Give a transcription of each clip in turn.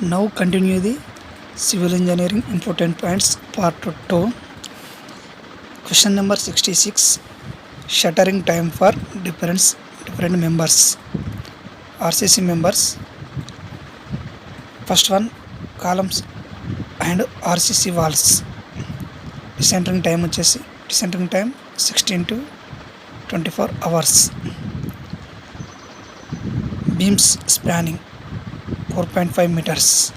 Now continue the civil engineering important points part 2. Question number 66. Shuttering time for different members. RCC members. First one, columns and RCC walls. Decentering time 16 to 24 hours. Beams spanning 4.5 meters,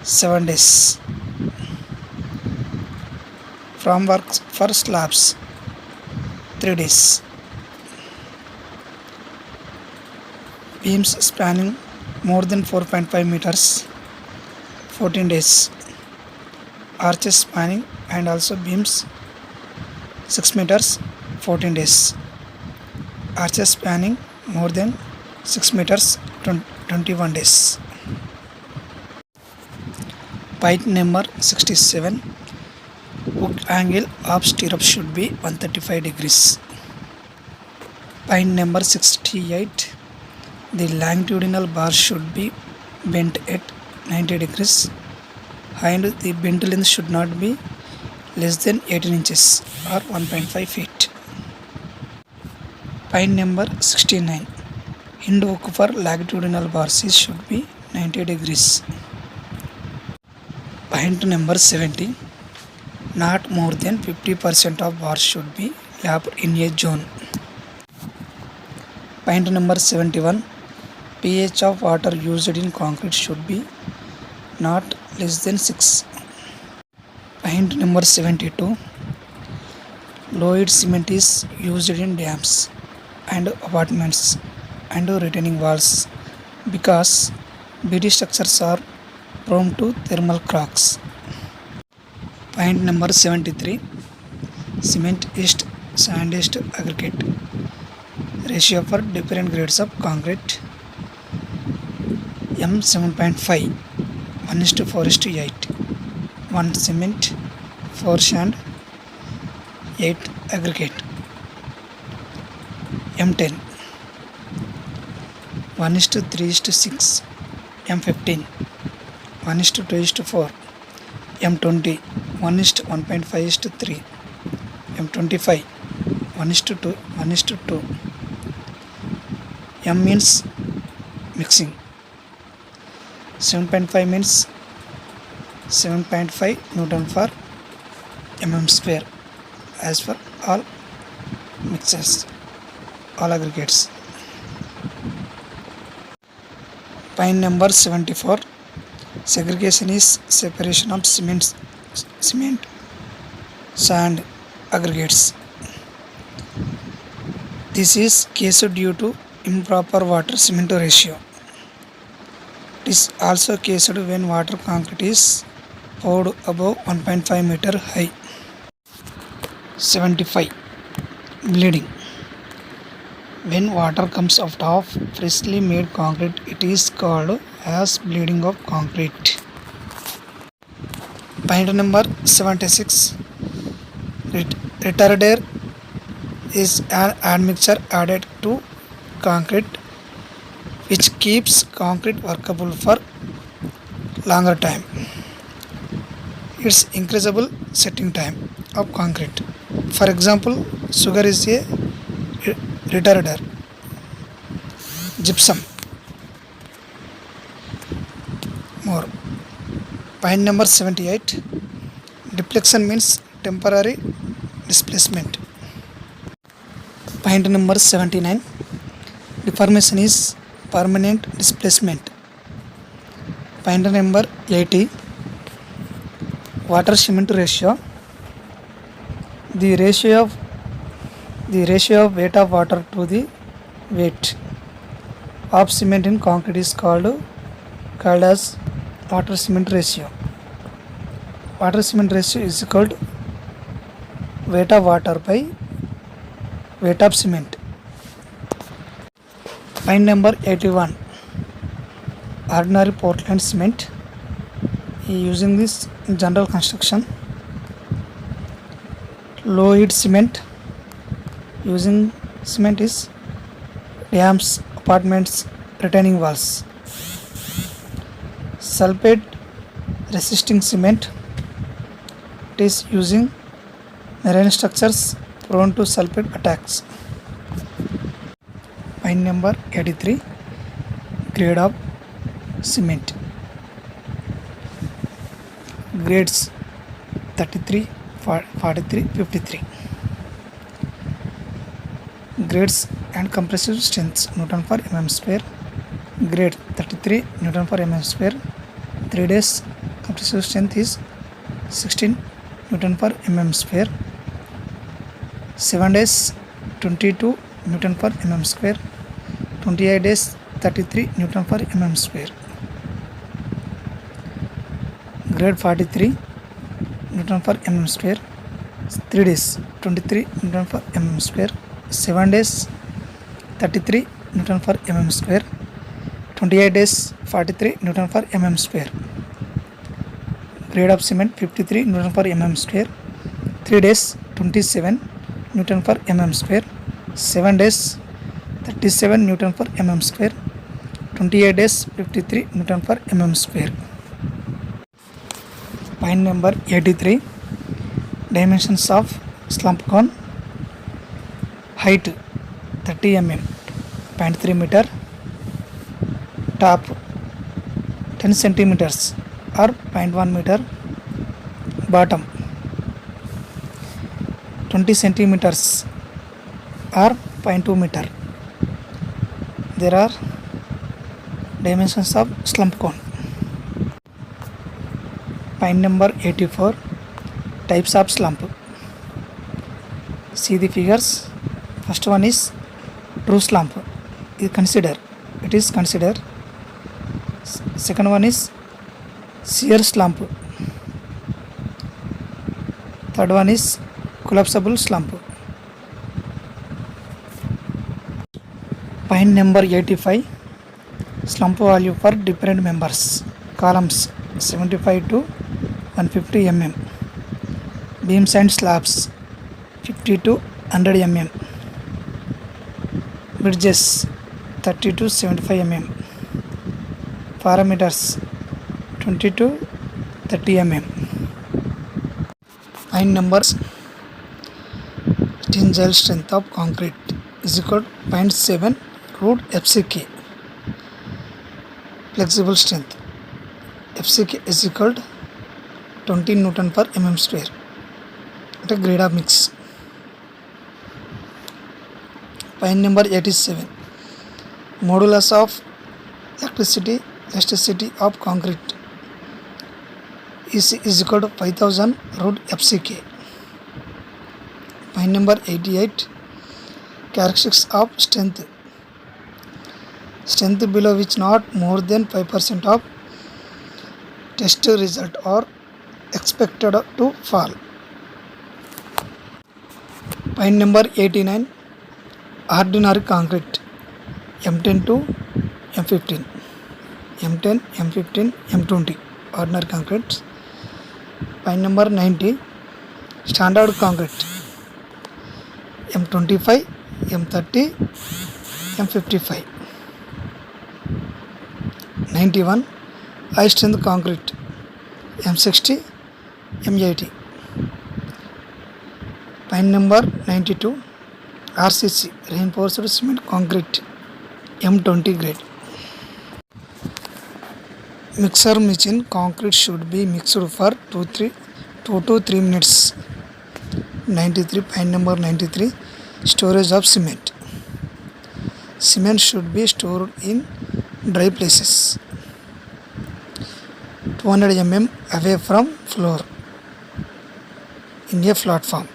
7 days. Formwork for slabs 3 days. Beams spanning more than 4.5 meters 14 days. Arches spanning and also beams 6 meters 14 days. Arches spanning more than 6 meters 21 days. Point number 67. Hook angle of stirrup should be 135 degrees. Point number 68. The longitudinal bar should be bent at 90 degrees and the bent length should not be less than 18 inches or 1.5 feet. Point number 69. End hook for longitudinal bars should be 90 degrees. Point number 70. Not more than 50% of bars should be lapped in a zone. Point number 71. pH of water used in concrete should be not less than 6. Point number 72. Low-heat cement is used in dams and apartments and retaining walls because BT structures are prone to thermal cracks. Point number 73. Cement east, sand east, aggregate. Ratio for different grades of concrete M 7.5 1:4:8. 1 cement, 4 sand, 8 aggregate. M10 1:3:6. M15 1:2:4. M20 1:1.5:3. M25 1:2. M means mixing. 7.5 means 7.5 Newton for mm square as for all mixers, all aggregates. Point number 74. Segregation is separation of cement, sand, aggregates. This is case due to improper water cement ratio. It is also case when water concrete is poured above 1.5 meter high. 75. Bleeding. When water comes out of freshly made concrete, it is called as bleeding of concrete. Point number 76. Retarder is an admixture added to concrete which keeps concrete workable for longer time. Its increasable setting time of concrete. For example, sugar is a retarder. Gypsum. More. Point number 78. Deflection means temporary displacement. Point number 79. Deformation is permanent displacement. Point number 80. Water cement ratio. The ratio of weight of water to the weight of cement in concrete is called as water cement ratio. Water cement ratio is equal to weight of water by weight of cement. Point number 81. Ordinary Portland cement. Using this in general construction. Low heat cement. Using cement is dams, apartments, retaining walls. sulfate resisting cement. It is using marine structures prone to sulfate attacks. Point number 83, grade of cement. Grades 33, 43, 53. Grades and compressive strengths Newton per mm square. Grade 33 Newton per mm square. 3 days compressive strength is 16 Newton per mm square. 7 days 22 Newton per mm square. 28 days 33 Newton per mm square. Grade 43 Newton per mm square. 3 days 23 Newton per mm square. 7 days 33 Newton per mm square. 28 days 43 Newton per mm square. Grade of cement 53 Newton per mm square. 3 days 27 Newton per mm square. 7 days 37 Newton per mm square. 28 days 53 Newton per mm square. Point number 83, dimensions of slump cone. Height 30 mm, 0.3 meter. Top 10 centimeters or 0.1 meter. Bottom 20 centimeters or 0.2 meter. There are dimensions of slump cone. Point number 84, types of slump. See the figures. First one is true slump. It is considered. Second one is shear slump. Third one is collapsible slump. Point number 85, slump value for different members. Columns 75 to 150 mm. Beams and slabs 50 to 100 mm. Bridges 30 to 75 mm. Parameters 20 to 30 mm. Point numbers, tensile strength of concrete is equal to 0.7 root FCK. Flexible strength FCK is equal to 20 Newton per mm square. At a grade of mix. Point number 87, modulus of elasticity of concrete is equal to 5000 root FCK. Point number 88, characteristics of strength. Strength below which not more than 5% of test result are expected to fall. Point number 89, ordinary concrete M10 to M15, M10, M15, M20 ordinary concrete. Point number 90, standard concrete M25, M30, M55. 91, high strength concrete M60, M80. Point number 92, RCC reinforced cement concrete M20 grade. Mixer machine concrete should be mixed for 2 to 3 minutes. 93, point number 93, storage of cement. Cement should be stored in dry places 200 mm away from floor in a flat form,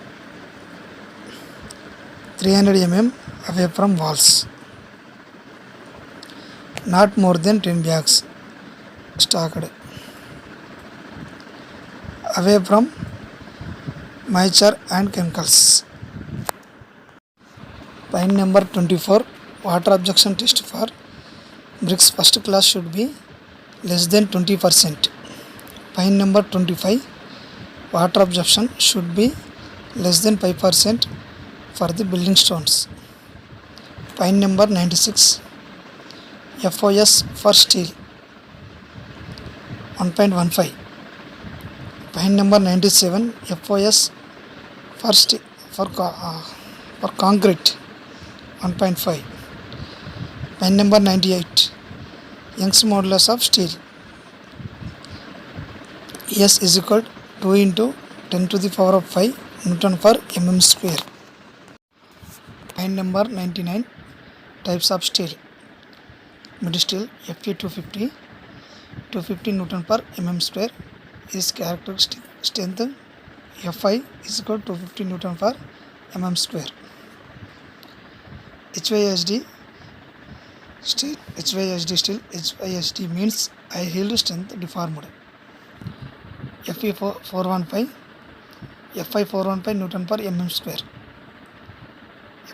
300 mm away from walls, not more than 10 bags stocked, away from moisture and chemicals. Point number 24, water absorption test for bricks first class should be less than 20%. Point number 25, water absorption should be less than 5% for the building stones. Point number 96, FOS for steel 1.15. Pine number 97, FOS for concrete 1.5. Pine number 98, Young's modulus of steel, S is equal to 2 into 10 to the power of 5 Newton per mm square. Pine number 99, types of steel. Mid steel Fe 250 Newton per mm square is characteristic strength Fi is equal to 250 Newton per mm square. HYSD steel, HYSD means high yield strength deformed. Fe 415 Newton per mm square.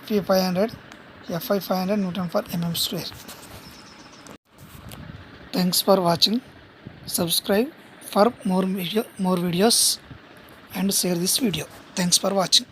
Fe 500 Newton per mm square. Thanks for watching. Subscribe for more videos and share this video. Thanks for watching.